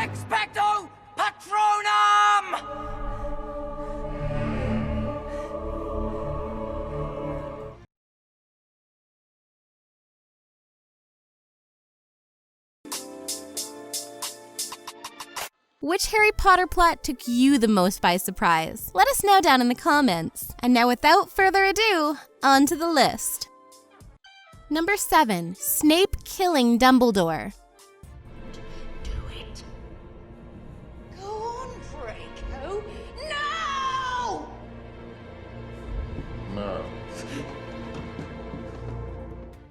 Expecto Patronum! Which Harry Potter plot took you the most by surprise? Let us know down in the comments. And now without further ado, on to the list. Number 7. Snape killing Dumbledore. Do it. Go on, Draco. No! No.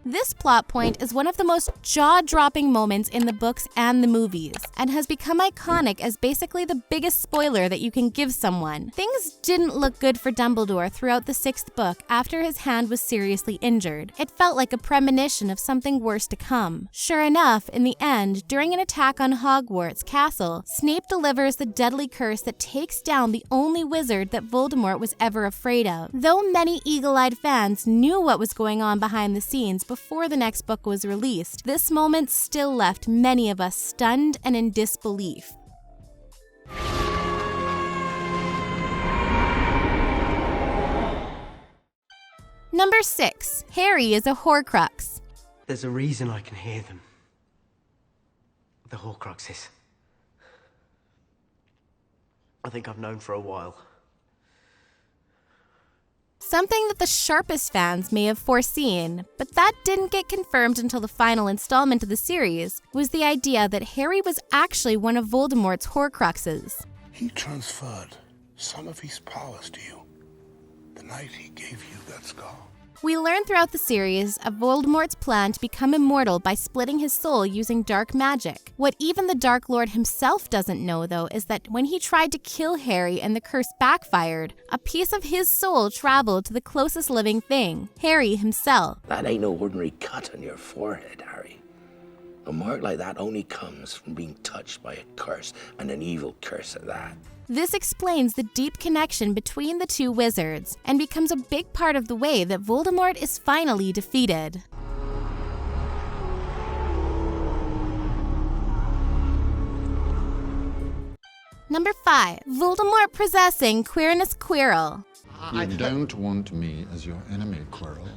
This plot point is one of the most jaw-dropping moments in the books and the movies, and has become iconic as basically the biggest spoiler that you can give someone. Things didn't look good for Dumbledore throughout the 6th book after his hand was seriously injured. It felt like a premonition of something worse to come. Sure enough, in the end, during an attack on Hogwarts Castle, Snape delivers the deadly curse that takes down the only wizard that Voldemort was ever afraid of. Though many eagle-eyed fans knew what was going on behind the scenes before the next book was released, this moment still left many of us stunned and in disbelief. Number 6. Harry is a Horcrux. There's a reason I can hear them. The Horcruxes. I think I've known for a while. Something that the sharpest fans may have foreseen, but that didn't get confirmed until the final installment of the series, was the idea that Harry was actually one of Voldemort's Horcruxes. He transferred some of his powers to you the night he gave you that scar. We learn throughout the series of Voldemort's plan to become immortal by splitting his soul using dark magic. What even the Dark Lord himself doesn't know, though, is that when he tried to kill Harry and the curse backfired, a piece of his soul traveled to the closest living thing, Harry himself. That ain't no ordinary cut on your forehead, Harry. A mark like that only comes from being touched by a curse, and an evil curse at that. This explains the deep connection between the two wizards, and becomes a big part of the way that Voldemort is finally defeated. Number 5. Voldemort possessing Quirinus Quirrell. You don't want me as your enemy, Quirrell.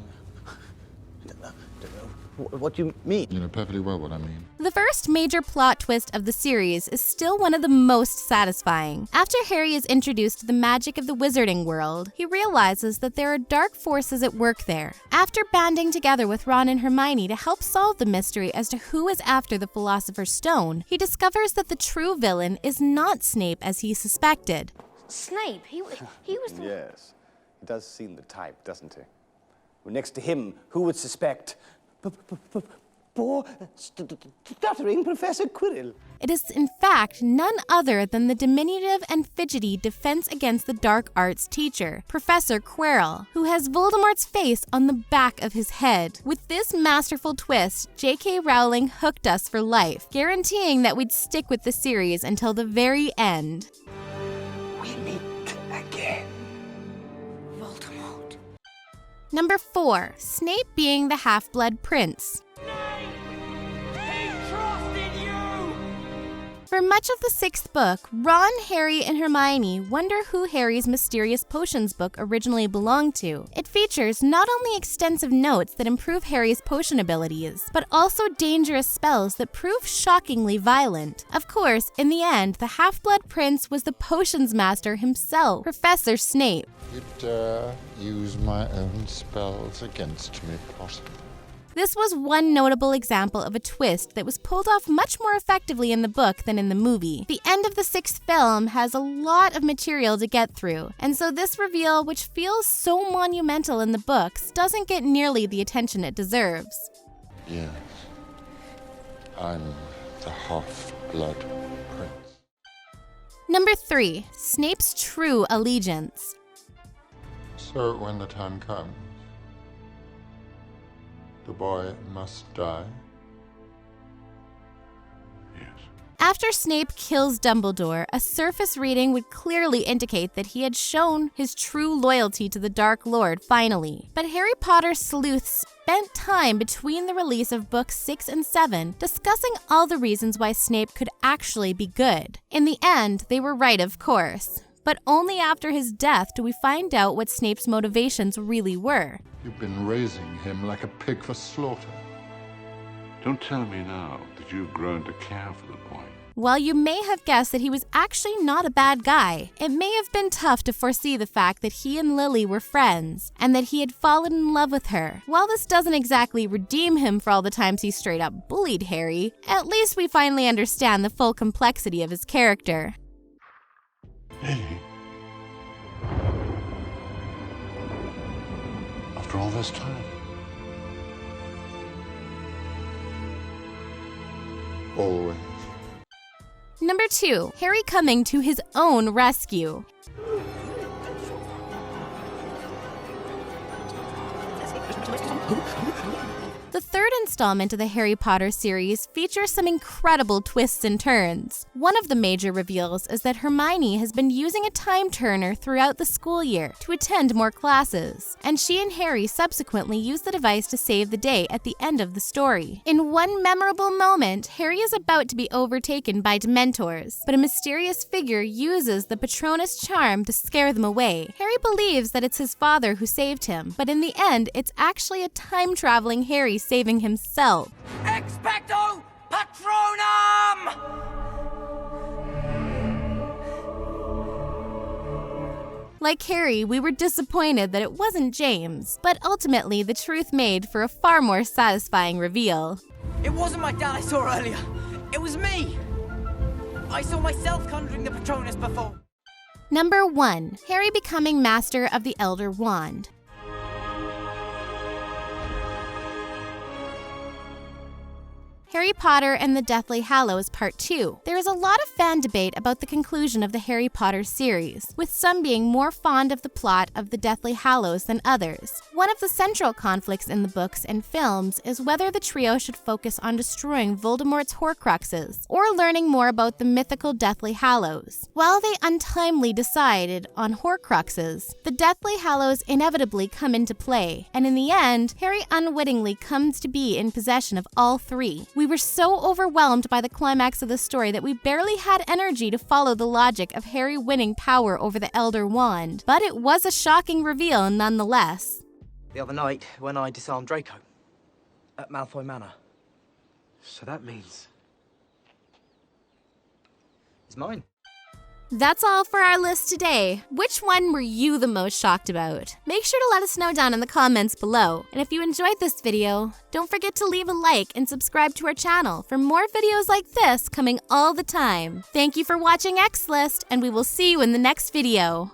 What do you mean? You know perfectly well what I mean. The first major plot twist of the series is still one of the most satisfying. After Harry is introduced to the magic of the wizarding world, he realizes that there are dark forces at work there. After banding together with Ron and Hermione to help solve the mystery as to who is after the Philosopher's Stone, he discovers that the true villain is not Snape as he suspected. Snape, he was the... Yes, he does seem the type, doesn't he? Well, next to him, who would suspect poor, stuttering Professor Quirrell? It is in fact none other than the diminutive and fidgety Defense Against the Dark Arts teacher, Professor Quirrell, who has Voldemort's face on the back of his head. With this masterful twist, J.K. Rowling hooked us for life, guaranteeing that we'd stick with the series until the very end. We meet again. Voldemort. Number 4. Snape being the Half-Blood Prince. He trusted you! For much of the 6th book, Ron, Harry, and Hermione wonder who Harry's Mysterious Potions book originally belonged to. It features not only extensive notes that improve Harry's potion abilities, but also dangerous spells that prove shockingly violent. Of course, in the end, the Half-Blood Prince was the potions master himself, Professor Snape. You dare use my own spells against me, Potter. This was one notable example of a twist that was pulled off much more effectively in the book than in the movie. The end of the 6th film has a lot of material to get through, and so this reveal, which feels so monumental in the books, doesn't get nearly the attention it deserves. Yes. I'm the Half-Blood Prince. Number 3. Snape's true allegiance. So when the time comes, the boy must die. Yes. After Snape kills Dumbledore, a surface reading would clearly indicate that he had shown his true loyalty to the Dark Lord finally. But Harry Potter sleuths spent time between the release of books 6 and 7 discussing all the reasons why Snape could actually be good. In the end, they were right, of course. But only after his death do we find out what Snape's motivations really were. You've been raising him like a pig for slaughter. Don't tell me now that you've grown to care for the boy. While you may have guessed that he was actually not a bad guy, it may have been tough to foresee the fact that he and Lily were friends, and that he had fallen in love with her. While this doesn't exactly redeem him for all the times he straight up bullied Harry, at least we finally understand the full complexity of his character. Lily? After all this time? Always. Number 2, Harry coming to his own rescue. The third installment of the Harry Potter series features some incredible twists and turns. One of the major reveals is that Hermione has been using a time turner throughout the school year to attend more classes, and she and Harry subsequently use the device to save the day at the end of the story. In one memorable moment, Harry is about to be overtaken by Dementors, but a mysterious figure uses the Patronus charm to scare them away. Harry believes that it's his father who saved him, but in the end, it's actually a time-traveling Harry saving himself. Expecto Patronum! Like Harry, we were disappointed that it wasn't James, but ultimately the truth made for a far more satisfying reveal. It wasn't my dad I saw earlier. It was me. I saw myself conjuring the Patronus before. Number 1, Harry becoming Master of the Elder Wand. Harry Potter and the Deathly Hallows Part 2. There is a lot of fan debate about the conclusion of the Harry Potter series, with some being more fond of the plot of the Deathly Hallows than others. One of the central conflicts in the books and films is whether the trio should focus on destroying Voldemort's Horcruxes, or learning more about the mythical Deathly Hallows. While they untimely decided on Horcruxes, the Deathly Hallows inevitably come into play, and in the end, Harry unwittingly comes to be in possession of all three. We were so overwhelmed by the climax of the story that we barely had energy to follow the logic of Harry winning power over the Elder Wand, but it was a shocking reveal nonetheless. The other night, when I disarmed Draco at Malfoy Manor. So that means... It's mine. That's all for our list today. Which one were you the most shocked about? Make sure to let us know down in the comments below. And if you enjoyed this video, don't forget to leave a like and subscribe to our channel for more videos like this coming all the time. Thank you for watching X-List, and we will see you in the next video.